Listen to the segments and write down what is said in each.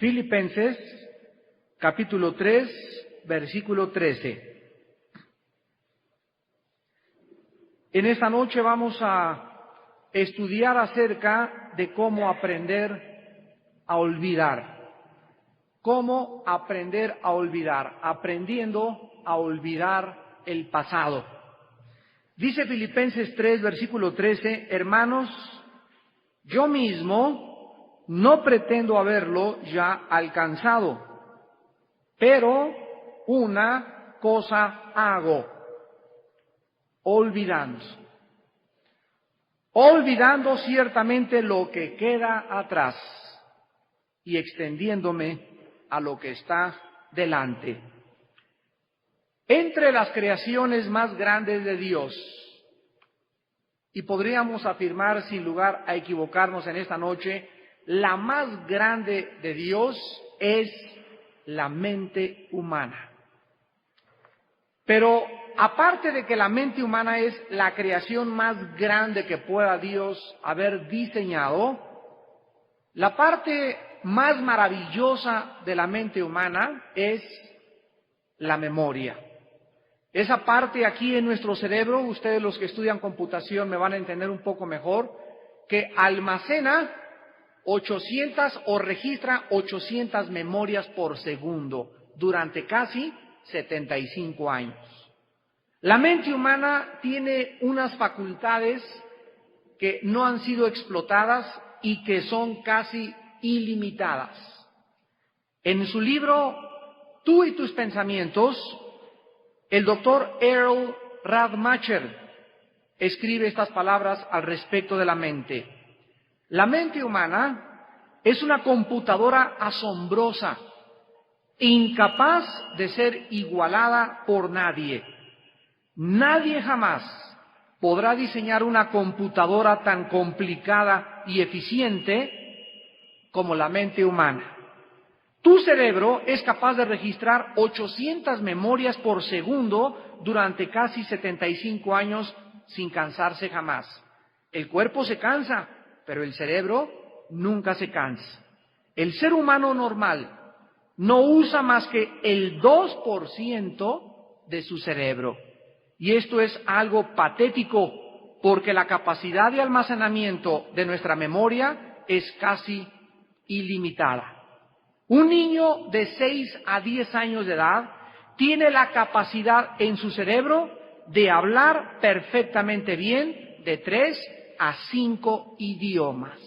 Filipenses, capítulo 3, versículo 13. En esta noche vamos a estudiar acerca de cómo aprender a olvidar. Cómo aprender a olvidar, aprendiendo a olvidar el pasado. Dice Filipenses 3, versículo 13, hermanos, yo mismo no pretendo haberlo ya alcanzado, pero una cosa hago, olvidando ciertamente lo que queda atrás y extendiéndome a lo que está delante. Entre las creaciones más grandes de Dios, y podríamos afirmar sin lugar a equivocarnos en esta noche, la más grande de Dios es la mente humana. Pero aparte de que la mente humana es la creación más grande que pueda Dios haber diseñado, la parte más maravillosa de la mente humana es la memoria. Esa parte aquí en nuestro cerebro, ustedes los que estudian computación me van a entender un poco mejor, que almacena 800 o registra 800 memorias por segundo durante casi 75 años. La mente humana tiene unas facultades que no han sido explotadas y que son casi ilimitadas. En su libro Tú y tus pensamientos, el doctor Earl Radmacher escribe estas palabras al respecto de la mente. La mente humana es una computadora asombrosa, incapaz de ser igualada por nadie. Nadie jamás podrá diseñar una computadora tan complicada y eficiente como la mente humana. Tu cerebro es capaz de registrar 800 memorias por segundo durante casi 75 años sin cansarse jamás. El cuerpo se cansa, pero el cerebro nunca se cansa. El ser humano normal no usa más que el 2% de su cerebro. Y esto es algo patético, porque la capacidad de almacenamiento de nuestra memoria es casi ilimitada. Un niño de 6 a 10 años de edad tiene la capacidad en su cerebro de hablar perfectamente bien de 3 a 5 idiomas.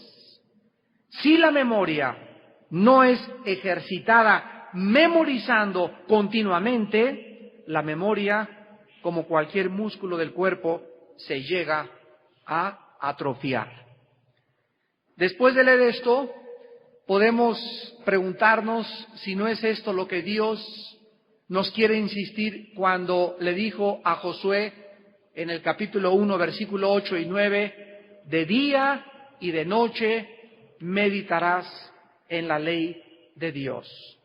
Si la memoria no es ejercitada memorizando continuamente, la memoria, como cualquier músculo del cuerpo, se llega a atrofiar. Después de leer esto, podemos preguntarnos si no es esto lo que Dios nos quiere insistir cuando le dijo a Josué en el capítulo 1, versículo 8 y 9, de día y de noche meditarás en la ley de Dios.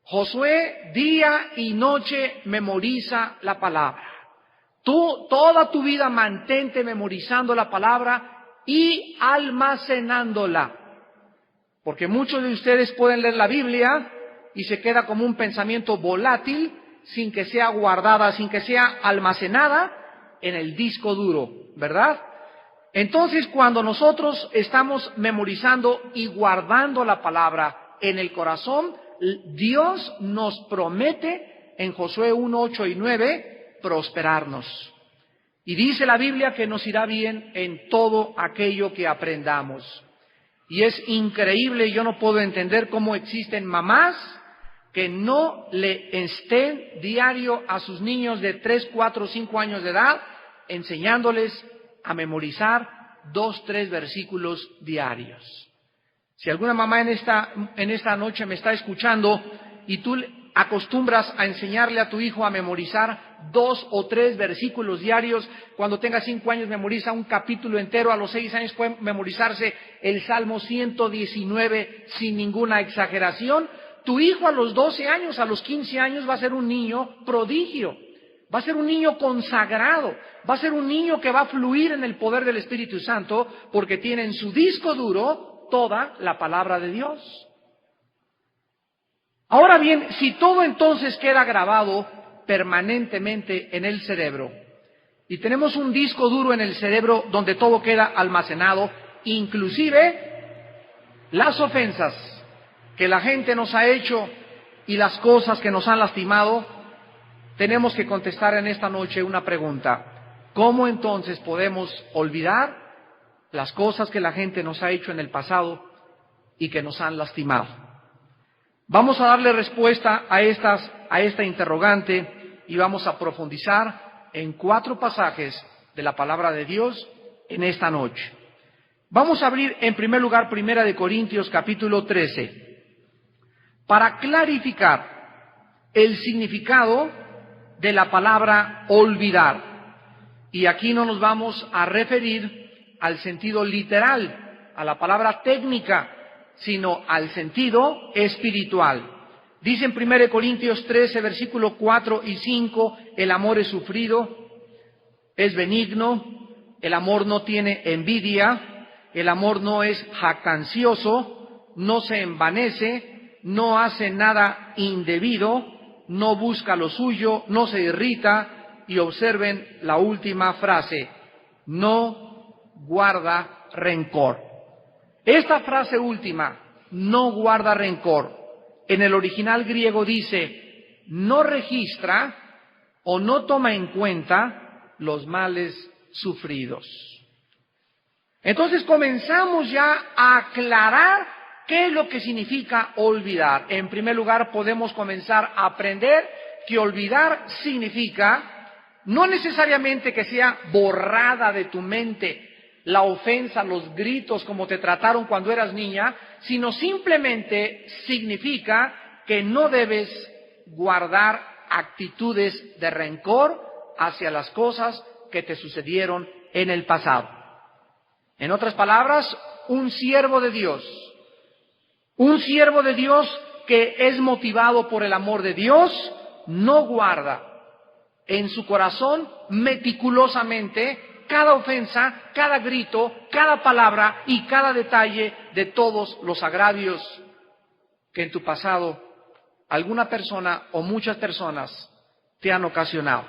Josué día y noche memoriza la palabra. Tú toda tu vida mantente memorizando la palabra y almacenándola. Porque muchos de ustedes pueden leer la Biblia y se queda como un pensamiento volátil sin que sea guardada, sin que sea almacenada en el disco duro, ¿verdad? Entonces, cuando nosotros estamos memorizando y guardando la palabra en el corazón, Dios nos promete en Josué 1, 8 y 9 prosperarnos. Y dice la Biblia que nos irá bien en todo aquello que aprendamos. Y es increíble, yo no puedo entender cómo existen mamás que no le estén diario a sus niños de 3, 4, 5 años de edad enseñándoles a memorizar 2, 3 versículos diarios. Si alguna mamá en esta noche me está escuchando y tú acostumbras a enseñarle a tu hijo a memorizar 2 o 3 versículos diarios, cuando tenga 5 años memoriza un capítulo entero, a los 6 años puede memorizarse el Salmo 119 sin ninguna exageración, tu hijo a los 12 años, a los 15 años va a ser un niño prodigio, va a ser un niño consagrado, va a ser un niño que va a fluir en el poder del Espíritu Santo porque tiene en su disco duro toda la palabra de Dios. Ahora bien, si todo entonces queda grabado permanentemente en el cerebro, y tenemos un disco duro en el cerebro donde todo queda almacenado, inclusive las ofensas que la gente nos ha hecho y las cosas que nos han lastimado, tenemos que contestar en esta noche una pregunta. ¿Cómo entonces podemos olvidar las cosas que la gente nos ha hecho en el pasado y que nos han lastimado? Vamos a darle respuesta a esta interrogante y vamos a profundizar en 4 pasajes de la palabra de Dios en esta noche. Vamos a abrir en primer lugar 1 Corintios capítulo 13 para clarificar el significado de la palabra olvidar. Y aquí no nos vamos a referir al sentido literal, a la palabra técnica, sino al sentido espiritual. Dice en 1 Corintios 13, versículo 4 y 5, el amor es sufrido, es benigno, el amor no tiene envidia, el amor no es jactancioso, no se envanece, no hace nada indebido, no busca lo suyo, no se irrita, y observen la última frase, no guarda rencor. Esta frase última, no guarda rencor, en el original griego dice, no registra o no toma en cuenta los males sufridos. Entonces comenzamos ya a aclarar qué es lo que significa olvidar. En primer lugar, podemos comenzar a aprender que olvidar significa no necesariamente que sea borrada de tu mente la ofensa, los gritos, como te trataron cuando eras niña, sino simplemente significa que no debes guardar actitudes de rencor hacia las cosas que te sucedieron en el pasado. En otras palabras, un siervo de Dios que es motivado por el amor de Dios, no guarda en su corazón meticulosamente cada ofensa, cada grito, cada palabra y cada detalle de todos los agravios que en tu pasado alguna persona o muchas personas te han ocasionado.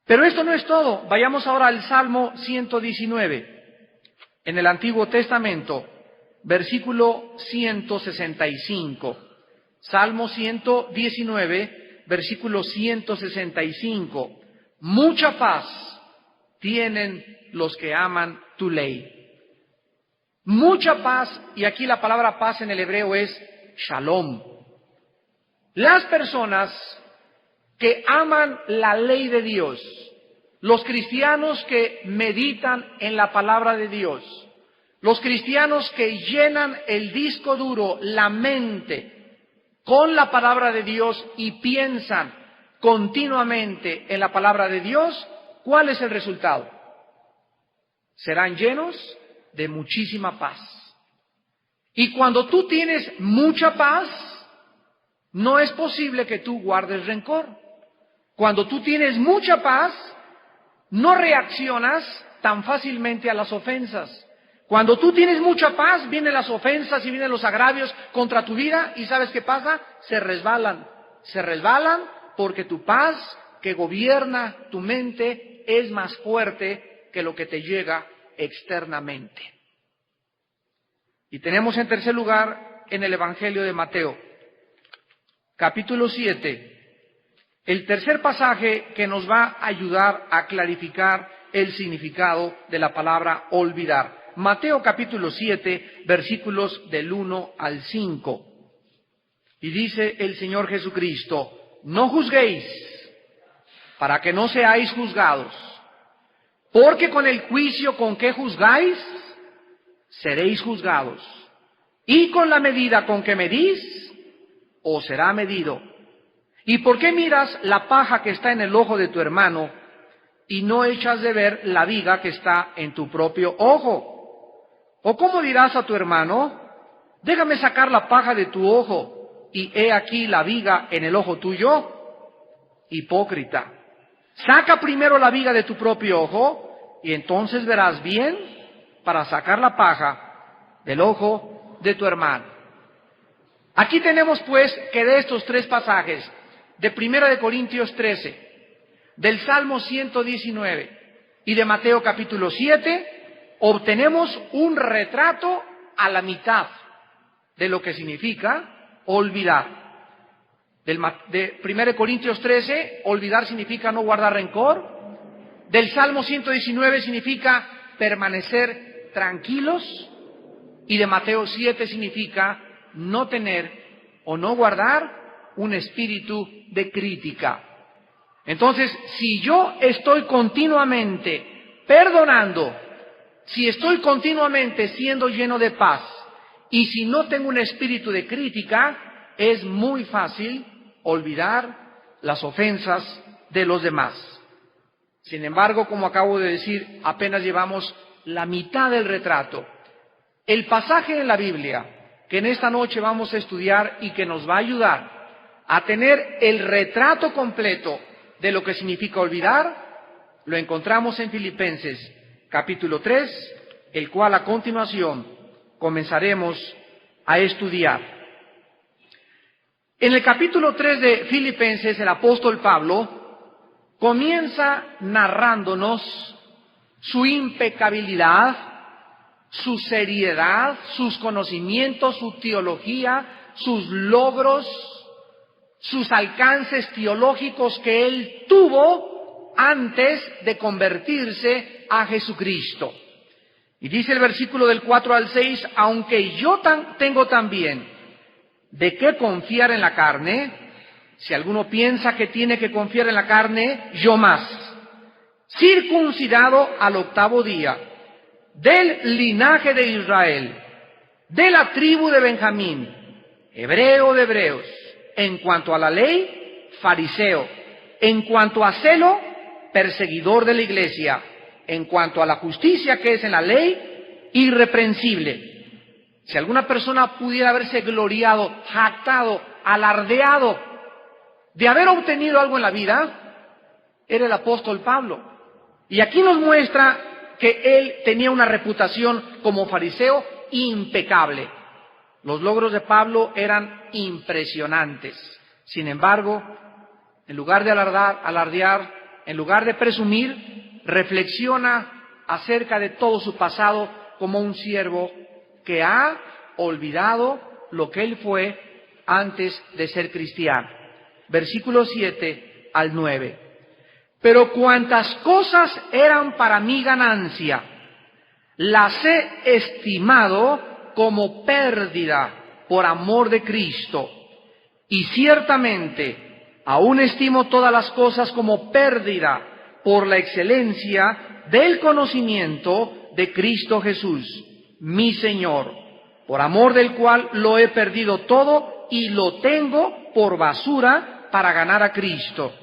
Pero esto no es todo. Vayamos ahora al Salmo 119. En el Antiguo Testamento, versículo 165. Salmo 119, versículo 165. Mucha paz tienen los que aman tu ley. Mucha paz, y aquí la palabra paz en el hebreo es shalom. Las personas que aman la ley de Dios, los cristianos que meditan en la palabra de Dios, los cristianos que llenan el disco duro, la mente, con la palabra de Dios y piensan continuamente en la palabra de Dios, ¿cuál es el resultado? Serán llenos de muchísima paz. Y cuando tú tienes mucha paz, no es posible que tú guardes rencor. Cuando tú tienes mucha paz, no reaccionas tan fácilmente a las ofensas. Cuando tú tienes mucha paz, vienen las ofensas y vienen los agravios contra tu vida y ¿sabes qué pasa? Se resbalan porque tu paz que gobierna tu mente es más fuerte que lo que te llega externamente. Y tenemos en tercer lugar en el Evangelio de Mateo, capítulo 7, el tercer pasaje que nos va a ayudar a clarificar el significado de la palabra olvidar. Mateo capítulo 7, versículos del 1 al 5. Y dice el Señor Jesucristo, no juzguéis para que no seáis juzgados, porque con el juicio con que juzgáis, seréis juzgados, y con la medida con que medís, os será medido. ¿Y por qué miras la paja que está en el ojo de tu hermano y no echas de ver la viga que está en tu propio ojo? ¿O cómo dirás a tu hermano, déjame sacar la paja de tu ojo y he aquí la viga en el ojo tuyo? Hipócrita, saca primero la viga de tu propio ojo y entonces verás bien para sacar la paja del ojo de tu hermano. Aquí tenemos pues que de estos tres pasajes, de 1 de Corintios 13, del Salmo 119 y de Mateo capítulo 7, obtenemos un retrato a la mitad de lo que significa olvidar. De 1 de Corintios 13, olvidar significa no guardar rencor. Del Salmo 119 significa permanecer tranquilos. Y de Mateo 7 significa no tener o no guardar un espíritu de crítica. Entonces, si yo estoy continuamente perdonando, si estoy continuamente siendo lleno de paz, y si no tengo un espíritu de crítica, es muy fácil olvidar las ofensas de los demás. Sin embargo, como acabo de decir, apenas llevamos la mitad del retrato. El pasaje en la Biblia que en esta noche vamos a estudiar y que nos va a ayudar a tener el retrato completo de lo que significa olvidar, lo encontramos en Filipenses capítulo 3, el cual a continuación comenzaremos a estudiar. En el capítulo 3 de Filipenses, el apóstol Pablo comienza narrándonos su impecabilidad, su seriedad, sus conocimientos, su teología, sus logros, sus alcances teológicos que él tuvo antes de convertirse a Jesucristo. Y dice el versículo del 4 al 6, aunque yo tengo también de qué confiar en la carne, si alguno piensa que tiene que confiar en la carne, yo más, circuncidado al 8º día, del linaje de Israel, de la tribu de Benjamín, hebreo de hebreos, en cuanto a la ley, fariseo, en cuanto a celo, perseguidor de la iglesia, en cuanto a la justicia que es en la ley, irreprensible. Si alguna persona pudiera haberse gloriado, jactado, alardeado de haber obtenido algo en la vida, era el apóstol Pablo. Y aquí nos muestra que él tenía una reputación como fariseo impecable. Los logros de Pablo eran impresionantes. Sin embargo, en lugar de alardear, en lugar de presumir, reflexiona acerca de todo su pasado como un siervo que ha olvidado lo que él fue antes de ser cristiano. Versículos 7 al 9. Pero cuantas cosas eran para mi ganancia, las he estimado como pérdida por amor de Cristo. Y ciertamente aún estimo todas las cosas como pérdida por la excelencia del conocimiento de Cristo Jesús, mi Señor, por amor del cual lo he perdido todo y lo tengo por basura para ganar a Cristo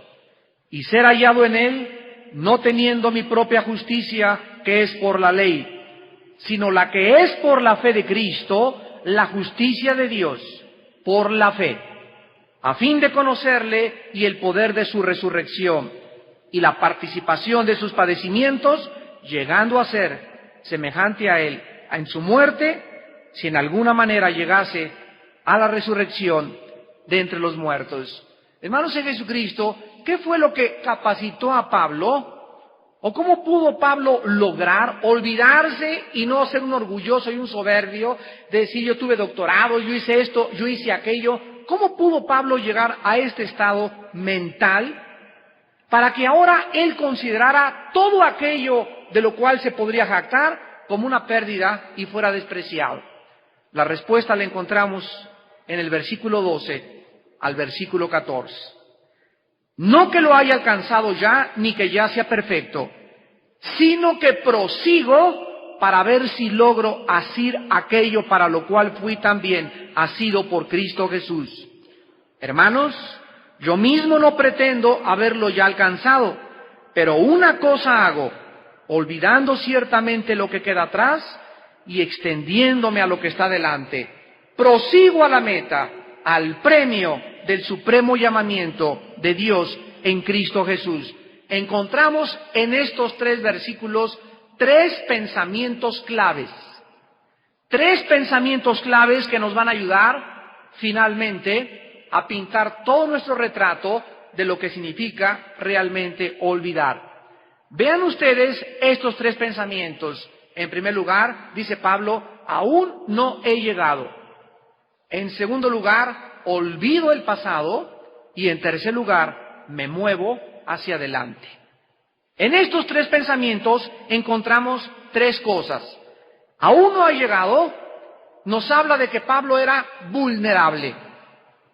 y ser hallado en Él, no teniendo mi propia justicia que es por la ley, sino la que es por la fe de Cristo, la justicia de Dios por la fe, a fin de conocerle y el poder de su resurrección y la participación de sus padecimientos, llegando a ser semejante a Él en su muerte, si en alguna manera llegase a la resurrección de entre los muertos. Hermanos en Jesucristo, ¿qué fue lo que capacitó a Pablo? ¿O cómo pudo Pablo lograr olvidarse y no ser un orgulloso y un soberbio, de decir yo tuve doctorado, yo hice esto, yo hice aquello? ¿Cómo pudo Pablo llegar a este estado mental para que ahora él considerara todo aquello de lo cual se podría jactar como una pérdida y fuera despreciado? La respuesta la encontramos en el versículo 12 al versículo 14. No que lo haya alcanzado ya, ni que ya sea perfecto, sino que prosigo para ver si logro asir aquello para lo cual fui también asido por Cristo Jesús. Hermanos, yo mismo no pretendo haberlo ya alcanzado, pero una cosa hago, olvidando ciertamente lo que queda atrás y extendiéndome a lo que está delante. Prosigo a la meta, al premio del supremo llamamiento de Dios en Cristo Jesús. Encontramos en estos 3 versículos 3 pensamientos claves. 3 pensamientos claves que nos van a ayudar finalmente a pintar todo nuestro retrato de lo que significa realmente olvidar. Vean ustedes estos tres pensamientos. En primer lugar, dice Pablo, aún no he llegado. En segundo lugar, olvido el pasado. Y en tercer lugar, me muevo hacia adelante. En estos tres pensamientos encontramos tres cosas. Aún no ha llegado, nos habla de que Pablo era vulnerable.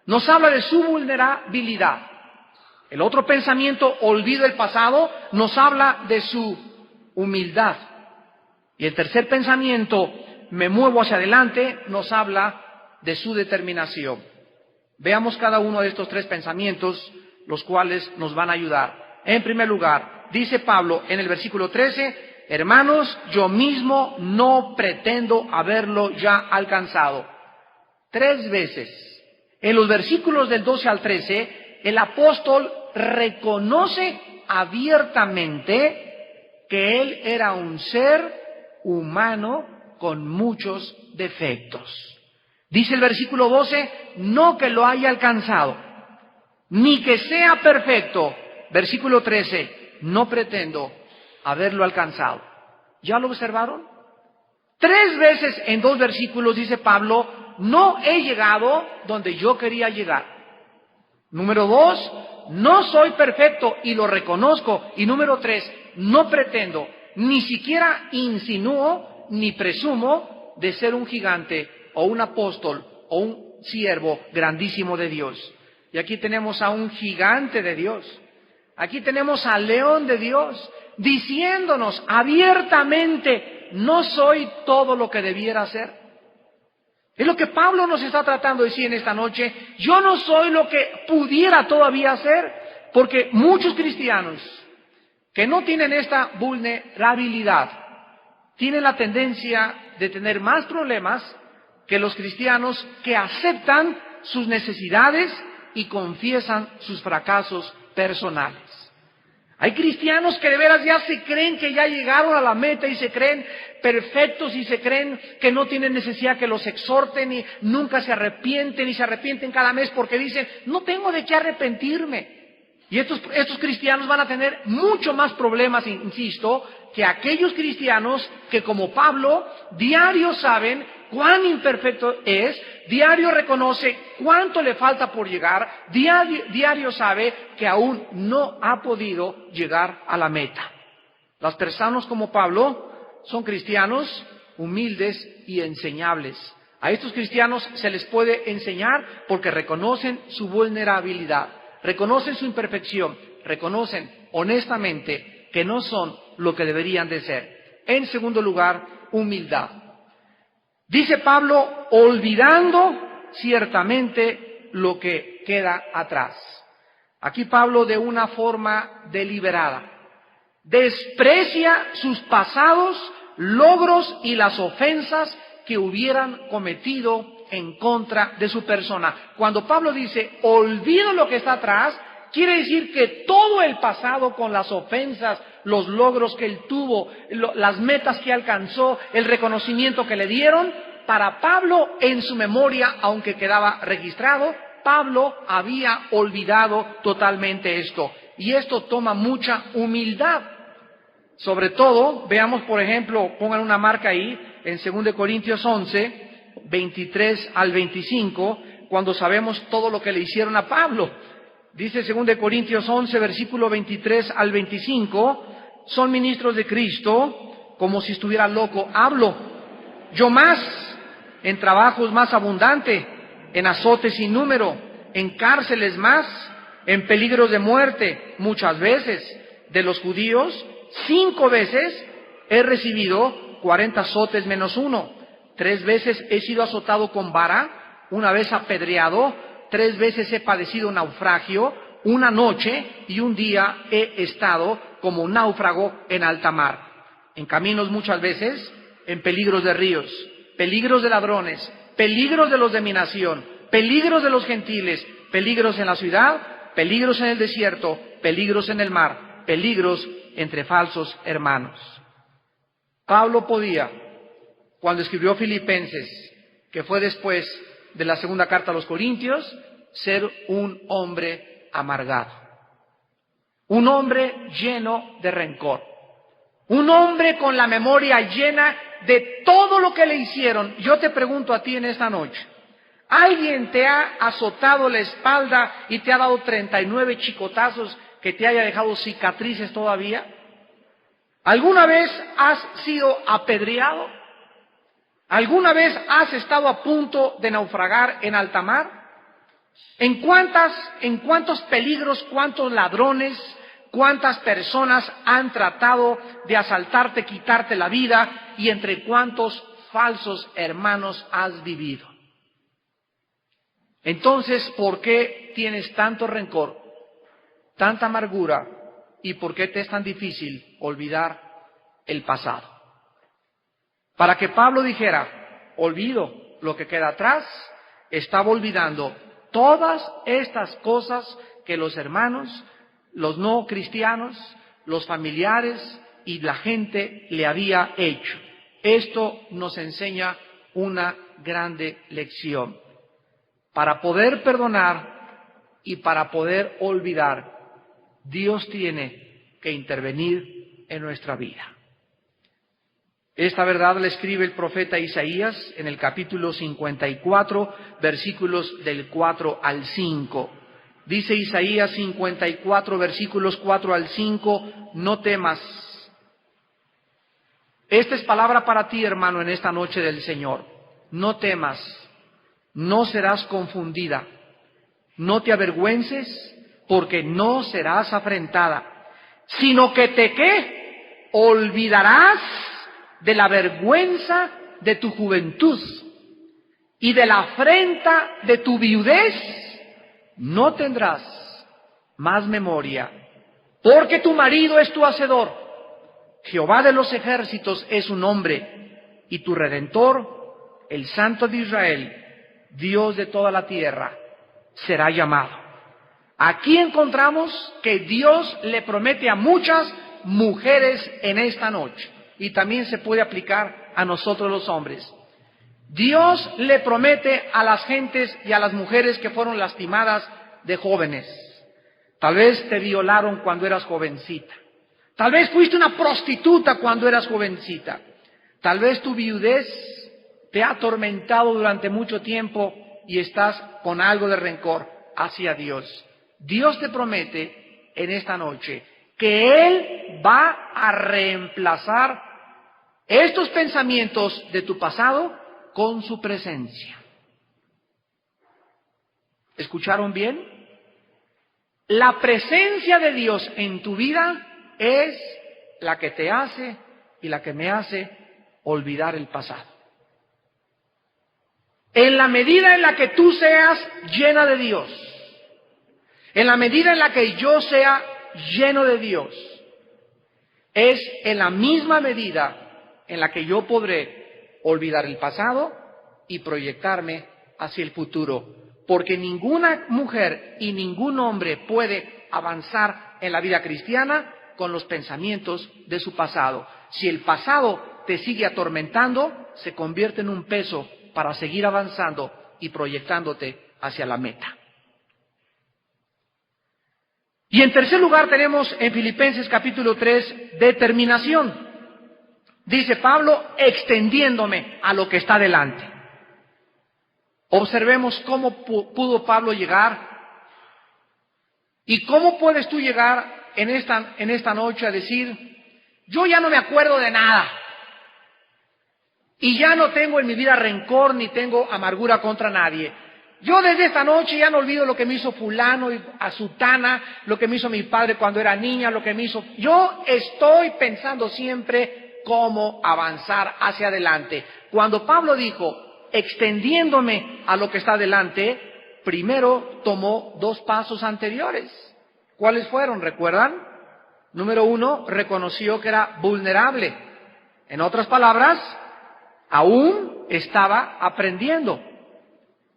Nos habla de su vulnerabilidad. El otro pensamiento, olvido el pasado, nos habla de su humildad. Y el tercer pensamiento, me muevo hacia adelante, nos habla de su determinación. Veamos cada uno de estos tres pensamientos, los cuales nos van a ayudar. En primer lugar, dice Pablo en el versículo 13, hermanos, yo mismo no pretendo haberlo ya alcanzado. 3 veces. En los versículos del 12 al 13, el apóstol reconoce abiertamente que él era un ser humano con muchos defectos. Dice el versículo 12, no que lo haya alcanzado, ni que sea perfecto. Versículo 13, no pretendo haberlo alcanzado. ¿Ya lo observaron? 3 veces en 2 versículos dice Pablo, no he llegado donde yo quería llegar. Número 2, no soy perfecto y lo reconozco. Y número 3, no pretendo, ni siquiera insinúo ni presumo de ser un gigante o un apóstol o un siervo grandísimo de Dios. Y aquí tenemos a un gigante de Dios. Aquí tenemos al león de Dios diciéndonos abiertamente, no soy todo lo que debiera ser. Es lo que Pablo nos está tratando de decir en esta noche. Yo no soy lo que pudiera todavía ser, porque muchos cristianos que no tienen esta vulnerabilidad tienen la tendencia de tener más problemas que los cristianos que aceptan sus necesidades y confiesan sus fracasos personales. Hay cristianos que de veras ya se creen que ya llegaron a la meta y se creen perfectos y se creen que no tienen necesidad que los exhorten y nunca se arrepienten y se arrepienten cada mes porque dicen, no tengo de qué arrepentirme. Y estos cristianos van a tener mucho más problemas, insisto, que aquellos cristianos que como Pablo diario saben cuán imperfecto es, diario reconoce cuánto le falta por llegar, diario sabe que aún no ha podido llegar a la meta. Las personas como Pablo son cristianos humildes y enseñables. A estos cristianos se les puede enseñar porque reconocen su vulnerabilidad, reconocen su imperfección, reconocen honestamente que no son lo que deberían de ser. En segundo lugar, humildad. Dice Pablo, olvidando ciertamente lo que queda atrás. Aquí Pablo de una forma deliberada desprecia sus pasados logros y las ofensas que hubieran cometido en contra de su persona. Cuando Pablo dice, olvido lo que está atrás, quiere decir que todo el pasado con las ofensas, los logros que él tuvo, las metas que alcanzó, el reconocimiento que le dieron, para Pablo en su memoria, aunque quedaba registrado, Pablo había olvidado totalmente esto. Y esto toma mucha humildad. Sobre todo, veamos por ejemplo, pongan una marca ahí, en 2 Corintios 11, 23 al 25, cuando sabemos todo lo que le hicieron a Pablo. Dice 2 Corintios 11, versículo 23 al 25, son ministros de Cristo, como si estuviera loco, hablo. Yo más, en trabajos más abundante, en azotes sin número, en cárceles más, en peligros de muerte, muchas veces, de los judíos, 5 veces he recibido 40 azotes menos 1. 3 veces he sido azotado con vara, 1 vez apedreado, 3 veces he padecido naufragio, 1 noche y 1 día he estado como náufrago en alta mar. En caminos muchas veces, en peligros de ríos, peligros de ladrones, peligros de los de mi nación, peligros de los gentiles, peligros en la ciudad, peligros en el desierto, peligros en el mar, peligros entre falsos hermanos. Pablo podía, cuando escribió Filipenses, que fue después de la segunda carta a los Corintios, ser un hombre amargado, un hombre lleno de rencor, un hombre con la memoria llena de todo lo que le hicieron. Yo te pregunto a ti en esta noche, ¿alguien te ha azotado la espalda y te ha dado 39 chicotazos que te haya dejado cicatrices todavía? ¿Alguna vez has sido apedreado? ¿Alguna vez has estado a punto de naufragar en alta mar? ¿En cuántos peligros, cuántos ladrones, cuántas personas han tratado de asaltarte, quitarte la vida, y entre cuántos falsos hermanos has vivido? Entonces, ¿por qué tienes tanto rencor, tanta amargura, y por qué te es tan difícil olvidar el pasado? Para que Pablo dijera, olvido lo que queda atrás, estaba olvidando todas estas cosas que los hermanos, los no cristianos, los familiares y la gente le había hecho. Esto nos enseña una grande lección. Para poder perdonar y para poder olvidar, Dios tiene que intervenir en nuestra vida. Esta verdad la escribe el profeta Isaías en el capítulo 54, versículos del 4 al 5. Dice Isaías 54, versículos 4 al 5, no temas. Esta es palabra para ti, hermano, en esta noche del Señor. No temas, no serás confundida, no te avergüences, porque no serás afrentada, sino que ¿qué? Olvidarás de la vergüenza de tu juventud y de la afrenta de tu viudez, no tendrás más memoria, porque tu marido es tu hacedor, Jehová de los ejércitos es su nombre, y tu Redentor, el Santo de Israel, Dios de toda la tierra, será llamado. Aquí encontramos que Dios le promete a muchas mujeres en esta noche, y también se puede aplicar a nosotros los hombres. Dios le promete a las gentes y a las mujeres que fueron lastimadas de jóvenes. Tal vez te violaron cuando eras jovencita. Tal vez fuiste una prostituta cuando eras jovencita. Tal vez tu viudez te ha atormentado durante mucho tiempo y estás con algo de rencor hacia Dios. Dios te promete en esta noche que Él va a reemplazar estos pensamientos de tu pasado con su presencia. ¿Escucharon bien? La presencia de Dios en tu vida es la que te hace y la que me hace olvidar el pasado. En la medida en la que tú seas llena de Dios, en la medida en la que yo sea lleno de Dios, es en la misma medida en la que yo podré olvidar el pasado y proyectarme hacia el futuro. Porque ninguna mujer y ningún hombre puede avanzar en la vida cristiana con los pensamientos de su pasado. Si el pasado te sigue atormentando, se convierte en un peso para seguir avanzando y proyectándote hacia la meta. Y en tercer lugar tenemos en Filipenses capítulo 3, determinación. Dice Pablo, extendiéndome a lo que está delante. Observemos cómo pudo Pablo llegar y cómo puedes tú llegar en esta noche a decir, yo ya no me acuerdo de nada y ya no tengo en mi vida rencor ni tengo amargura contra nadie. Yo desde esta noche ya no olvido lo que me hizo fulano y a sutana, lo que me hizo mi padre cuando era niña, lo que me hizo. Yo estoy pensando siempre cómo avanzar hacia adelante. Cuando Pablo dijo, extendiéndome a lo que está delante, primero tomó dos pasos anteriores. ¿Cuáles fueron? ¿Recuerdan? Número 1, reconoció que era vulnerable. En otras palabras, aún estaba aprendiendo.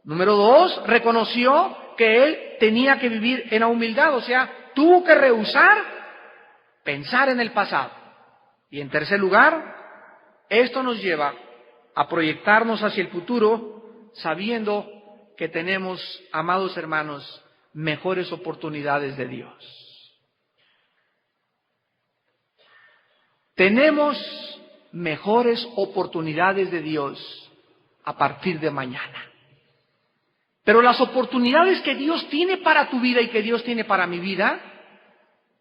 Número 2, reconoció que él tenía que vivir en la humildad, o sea, tuvo que rehusar pensar en el pasado. Y en tercer lugar, esto nos lleva a proyectarnos hacia el futuro sabiendo que tenemos, amados hermanos, mejores oportunidades de Dios. Tenemos mejores oportunidades de Dios a partir de mañana. Pero las oportunidades que Dios tiene para tu vida y que Dios tiene para mi vida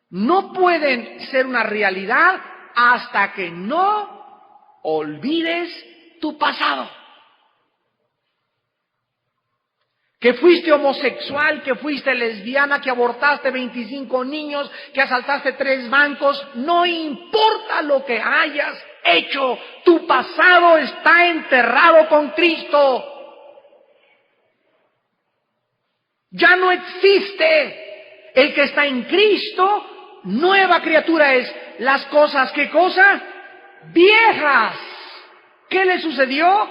no pueden ser una realidad hasta que no olvides tu pasado. Que fuiste homosexual, que fuiste lesbiana, que abortaste 25 niños, que asaltaste 3 bancos, no importa lo que hayas hecho, tu pasado está enterrado con Cristo. Ya no existe. El que está en Cristo, nueva criatura es. Las cosas, ¿qué cosa? Viejas. ¿Qué le sucedió?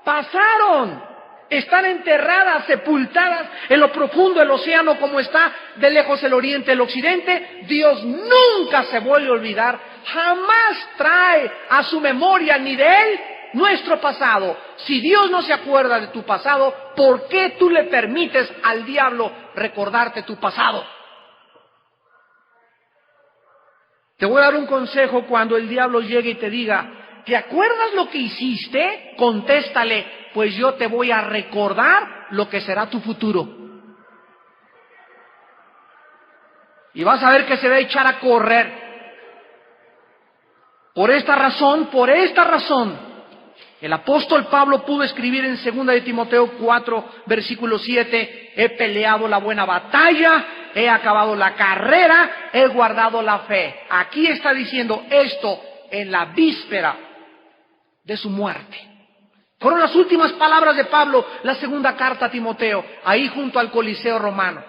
Pasaron. Están enterradas, sepultadas en lo profundo del océano, como está de lejos el oriente, el occidente. Dios nunca se vuelve a olvidar, jamás trae a su memoria ni de él nuestro pasado. Si Dios no se acuerda de tu pasado, ¿por qué tú le permites al diablo recordarte tu pasado? Te voy a dar un consejo cuando el diablo llegue y te diga, ¿te acuerdas lo que hiciste? Contéstale, pues yo te voy a recordar lo que será tu futuro. Y vas a ver que se va a echar a correr. Por esta razón, el apóstol Pablo pudo escribir en 2 de Timoteo 4, versículo 7, he peleado la buena batalla, he acabado la carrera, he guardado la fe. Aquí está diciendo esto en la víspera de su muerte. Fueron las últimas palabras de Pablo, la segunda carta a Timoteo, ahí junto al Coliseo romano.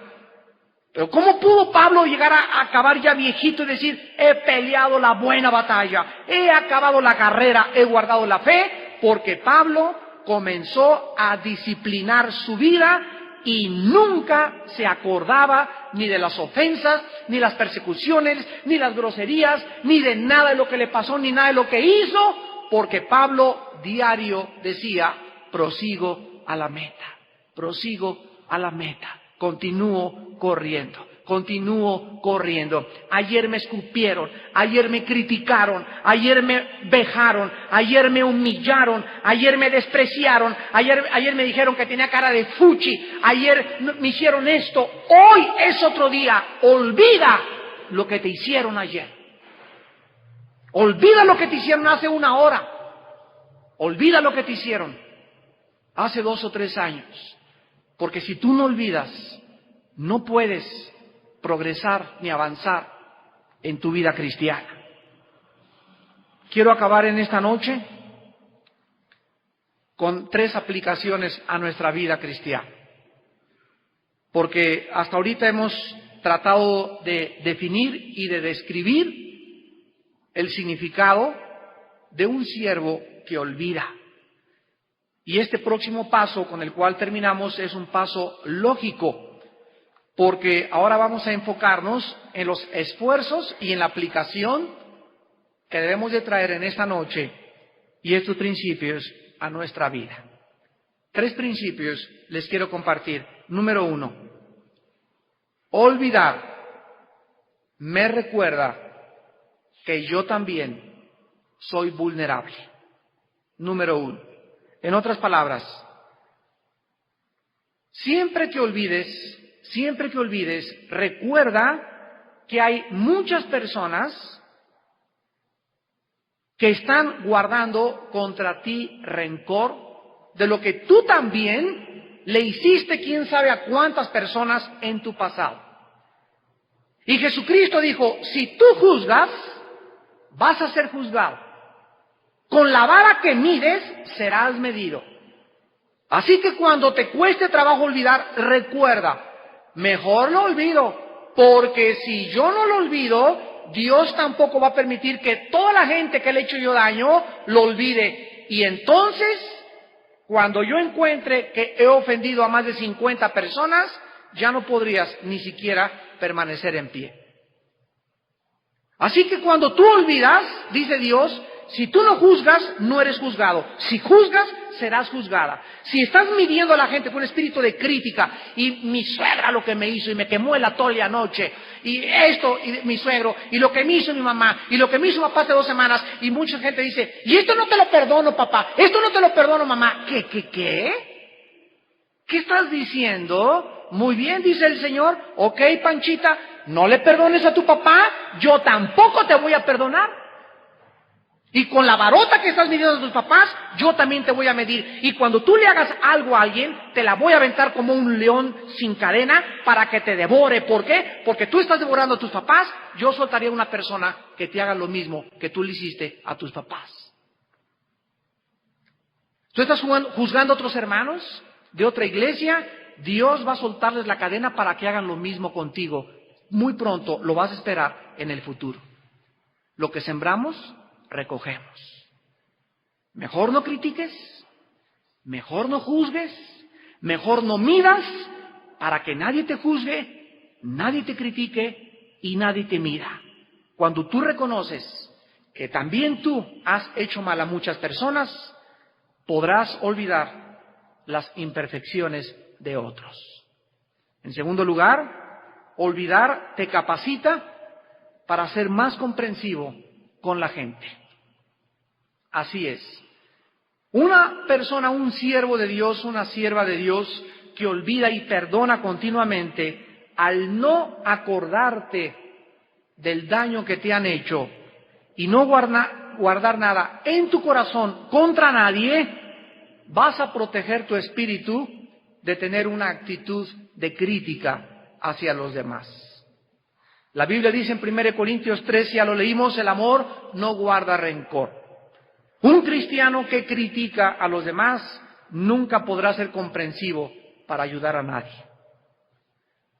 Pero ¿cómo pudo Pablo llegar a acabar ya viejito y decir, he peleado la buena batalla, he acabado la carrera, he guardado la fe? Porque Pablo comenzó a disciplinar su vida y nunca se acordaba ni de las ofensas, ni las persecuciones, ni las groserías, ni de nada de lo que le pasó, ni nada de lo que hizo, porque Pablo diario decía, prosigo a la meta, prosigo a la meta, continúo corriendo. Continúo corriendo. Ayer me escupieron, ayer me criticaron, ayer me vejaron, ayer me humillaron, ayer me despreciaron, ayer me dijeron que tenía cara de fuchi, ayer me hicieron esto. Hoy es otro día. Olvida lo que te hicieron ayer. Olvida lo que te hicieron hace 1 hora. Olvida lo que te hicieron hace 2 o 3 años. Porque si tú no olvidas, no puedes progresar ni avanzar en tu vida cristiana. Quiero acabar en esta noche con 3 aplicaciones a nuestra vida cristiana. Porque hasta ahorita hemos tratado de definir y de describir el significado de un siervo que olvida. Y este próximo paso con el cual terminamos es un paso lógico, porque ahora vamos a enfocarnos en los esfuerzos y en la aplicación que debemos de traer en esta noche y estos principios a nuestra vida. 3 principios les quiero compartir. Número 1, olvidar me recuerda que yo también soy vulnerable. Número 1. En otras palabras, siempre que olvides, recuerda que hay muchas personas que están guardando contra ti rencor de lo que tú también le hiciste quién sabe a cuántas personas en tu pasado. Y Jesucristo dijo, si tú juzgas, vas a ser juzgado. Con la vara que mides, serás medido. Así que cuando te cueste trabajo olvidar, recuerda, mejor lo olvido, porque si yo no lo olvido, Dios tampoco va a permitir que toda la gente que le he hecho yo daño lo olvide. Y entonces, cuando yo encuentre que he ofendido a más de 50 personas, ya no podrías ni siquiera permanecer en pie. Así que cuando tú olvidas, dice Dios, Si tú no juzgas, no eres juzgado. Si juzgas, serás juzgada. Si estás midiendo a la gente con espíritu de crítica, y mi suegra lo que me hizo, y me quemó el atole anoche, y esto, y mi suegro, y lo que me hizo mi mamá, y lo que me hizo papá hace 2 semanas, y mucha gente dice, y esto no te lo perdono, papá, esto no te lo perdono, mamá. ¿Qué? ¿Qué estás diciendo? Muy bien, dice el Señor. Ok, Panchita, no le perdones a tu papá, yo tampoco te voy a perdonar. Y con la varota que estás midiendo a tus papás, yo también te voy a medir. Y cuando tú le hagas algo a alguien, te la voy a aventar como un león sin cadena para que te devore. ¿Por qué? Porque tú estás devorando a tus papás, yo soltaría a una persona que te haga lo mismo que tú le hiciste a tus papás. ¿Tú estás juzgando a otros hermanos de otra iglesia? Dios va a soltarles la cadena para que hagan lo mismo contigo. Muy pronto lo vas a esperar en el futuro. Lo que sembramos, recogemos. Mejor no critiques, mejor no juzgues, mejor no midas para que nadie te juzgue, nadie te critique y nadie te mida. Cuando tú reconoces que también tú has hecho mal a muchas personas, podrás olvidar las imperfecciones de otros. En segundo lugar, olvidar te capacita para ser más comprensivo con la gente. Así es. Una persona, un siervo de Dios, una sierva de Dios que olvida y perdona continuamente, al no acordarte del daño que te han hecho y no guardar nada en tu corazón contra nadie, vas a proteger tu espíritu de tener una actitud de crítica hacia los demás. La Biblia dice en 1 Corintios 3, ya lo leímos, el amor no guarda rencor. Un cristiano que critica a los demás nunca podrá ser comprensivo para ayudar a nadie.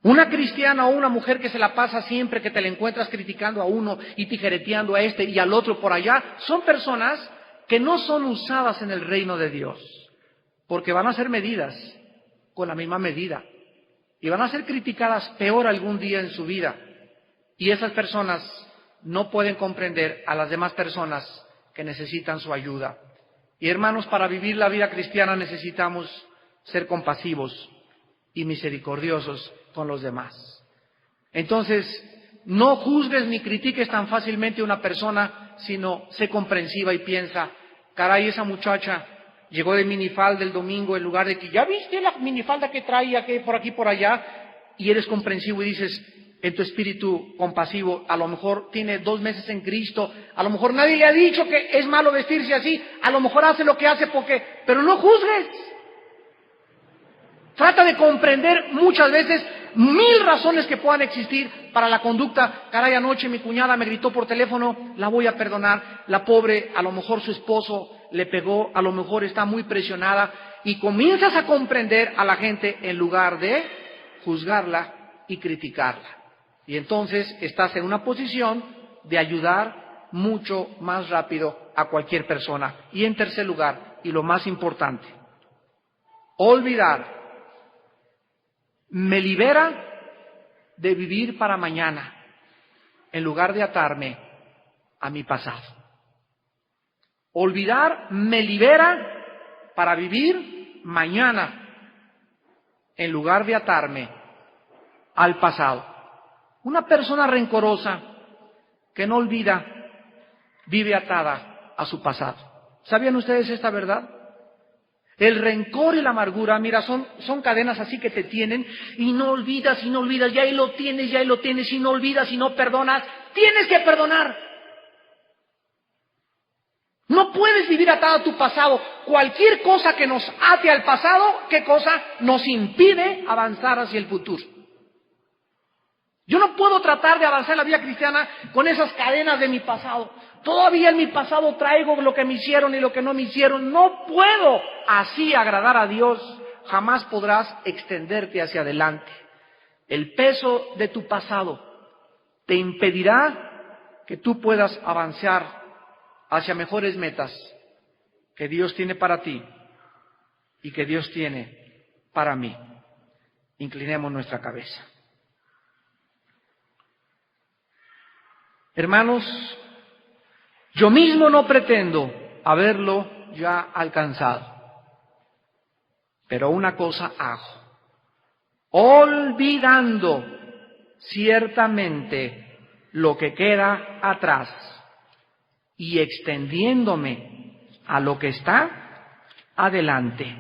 Una cristiana o una mujer que se la pasa siempre que te la encuentras criticando a uno y tijereteando a este y al otro por allá, son personas que no son usadas en el reino de Dios, porque van a ser medidas con la misma medida y van a ser criticadas peor algún día en su vida. Y esas personas no pueden comprender a las demás personas que necesitan su ayuda. Y hermanos, para vivir la vida cristiana necesitamos ser compasivos y misericordiosos con los demás. Entonces, no juzgues ni critiques tan fácilmente a una persona, sino sé comprensiva y piensa, caray, esa muchacha llegó de minifalda el domingo en lugar de que, ¿ya viste la minifalda que traía que por aquí por allá? Y eres comprensivo y dices, en tu espíritu compasivo, a lo mejor tiene 2 meses en Cristo, a lo mejor nadie le ha dicho que es malo vestirse así, a lo mejor hace lo que hace porque, pero no juzgues. Trata de comprender muchas veces 1000 razones que puedan existir para la conducta. Caray, anoche mi cuñada me gritó por teléfono, la voy a perdonar. La pobre, a lo mejor su esposo le pegó, a lo mejor está muy presionada. Y comienzas a comprender a la gente en lugar de juzgarla y criticarla. Y entonces estás en una posición de ayudar mucho más rápido a cualquier persona. Y en tercer lugar, y lo más importante, olvidar me libera de vivir para mañana en lugar de atarme a mi pasado. Olvidar me libera para vivir mañana en lugar de atarme al pasado. Una persona rencorosa que no olvida vive atada a su pasado. ¿Sabían ustedes esta verdad? El rencor y la amargura, mira, son cadenas así que te tienen y no olvidas, y ahí lo tienes, y no olvidas y no perdonas. Tienes que perdonar. No puedes vivir atado a tu pasado. Cualquier cosa que nos ate al pasado, ¿qué cosa? Nos impide avanzar hacia el futuro. Yo no puedo tratar de avanzar en la vida cristiana con esas cadenas de mi pasado. Todavía en mi pasado traigo lo que me hicieron y lo que no me hicieron. No puedo así agradar a Dios. Jamás podrás extenderte hacia adelante. El peso de tu pasado te impedirá que tú puedas avanzar hacia mejores metas que Dios tiene para ti y que Dios tiene para mí. Inclinemos nuestra cabeza. Hermanos, Yo mismo no pretendo haberlo ya alcanzado, pero una cosa hago, olvidando ciertamente lo que queda atrás y extendiéndome a lo que está adelante.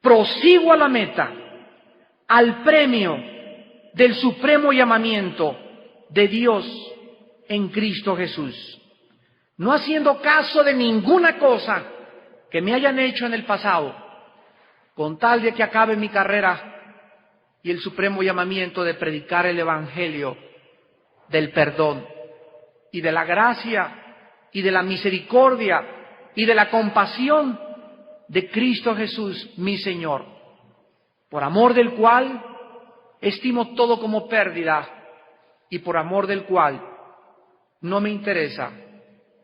Prosigo a la meta, al premio del supremo llamamiento de Dios en Cristo Jesús, no haciendo caso de ninguna cosa que me hayan hecho en el pasado, con tal de que acabe mi carrera y el supremo llamamiento de predicar el Evangelio del perdón y de la gracia y de la misericordia y de la compasión de Cristo Jesús, mi Señor, por amor del cual estimo todo como pérdida y por amor del cual no me interesa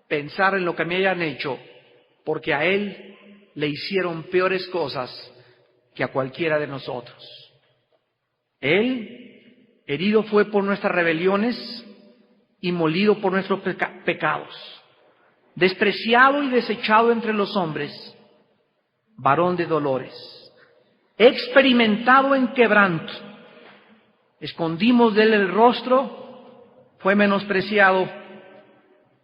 pensar en lo que me hayan hecho, porque a Él le hicieron peores cosas que a cualquiera de nosotros. Él herido fue por nuestras rebeliones y molido por nuestros pecados, despreciado y desechado entre los hombres, varón de dolores, experimentado en quebranto. Escondimos de él el rostro, fue menospreciado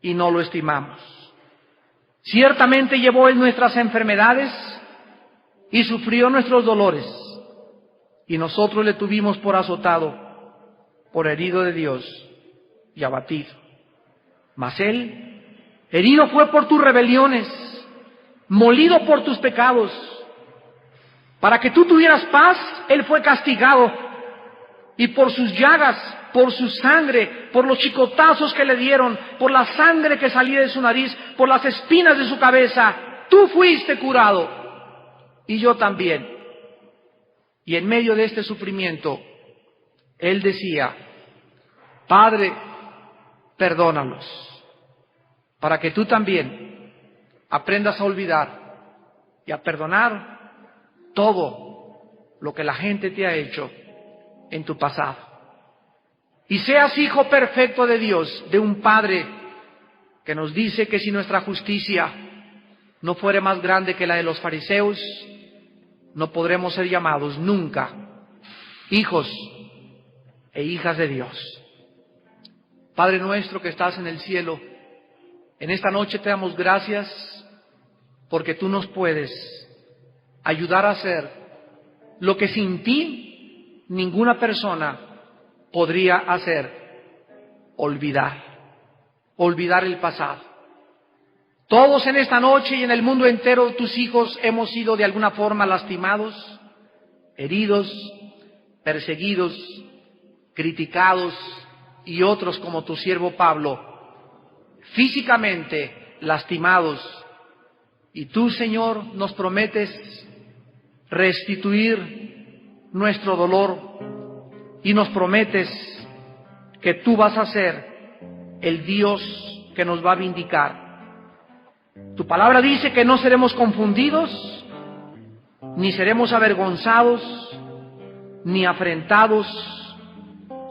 y no lo estimamos. Ciertamente llevó él nuestras enfermedades y sufrió nuestros dolores, y nosotros le tuvimos por azotado, por herido de Dios y abatido. Mas él herido fue por tus rebeliones, molido por tus pecados. Para que tú tuvieras paz, él fue castigado, y por sus llagas, por su sangre, por los chicotazos que le dieron, por la sangre que salía de su nariz, por las espinas de su cabeza, tú fuiste curado, y yo también. Y en medio de este sufrimiento, él decía: Padre, perdónalos, para que tú también aprendas a olvidar y a perdonar todo lo que la gente te ha hecho en tu pasado. Y seas hijo perfecto de Dios, de un Padre que nos dice que si nuestra justicia no fuere más grande que la de los fariseos, no podremos ser llamados nunca hijos e hijas de Dios. Padre nuestro que estás en el cielo, en esta noche te damos gracias porque tú nos puedes ayudar a hacer lo que sin ti ninguna persona podría hacer: olvidar el pasado. Todos en esta noche y en el mundo entero, tus hijos, hemos sido de alguna forma lastimados, heridos, perseguidos, criticados, y otros como tu siervo Pablo, físicamente lastimados. Y tú, Señor, nos prometes restituir nuestro dolor y nos prometes que tú vas a ser el Dios que nos va a vindicar. Tu palabra dice que no seremos confundidos, ni seremos avergonzados, ni afrentados,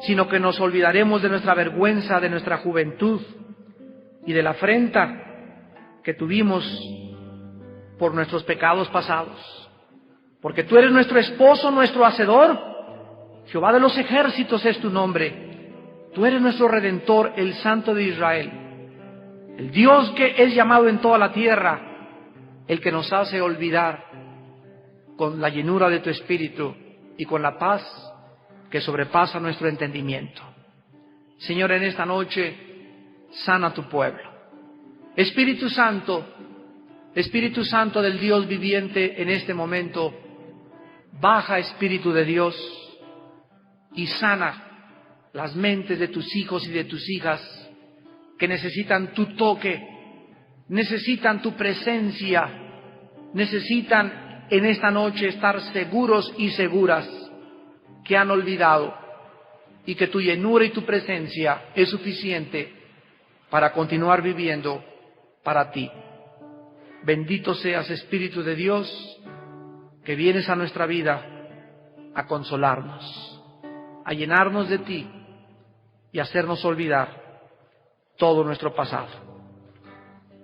sino que nos olvidaremos de nuestra vergüenza, de nuestra juventud y de la afrenta que tuvimos por nuestros pecados pasados. Porque tú eres nuestro esposo, nuestro hacedor. Jehová de los ejércitos es tu nombre. Tú eres nuestro Redentor, el Santo de Israel, el Dios que es llamado en toda la tierra, el que nos hace olvidar con la llenura de tu Espíritu y con la paz que sobrepasa nuestro entendimiento. Señor, en esta noche, sana a tu pueblo. Espíritu Santo del Dios viviente, en este momento, baja, Espíritu de Dios, y sana las mentes de tus hijos y de tus hijas que necesitan tu toque, necesitan tu presencia, necesitan en esta noche estar seguros y seguras que han olvidado y que tu llenura y tu presencia es suficiente para continuar viviendo para ti. Bendito seas, Espíritu de Dios, que vienes a nuestra vida a consolarnos, a llenarnos de ti y a hacernos olvidar todo nuestro pasado.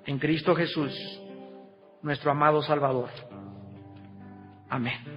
en Cristo Jesús, nuestro amado Salvador. Amén.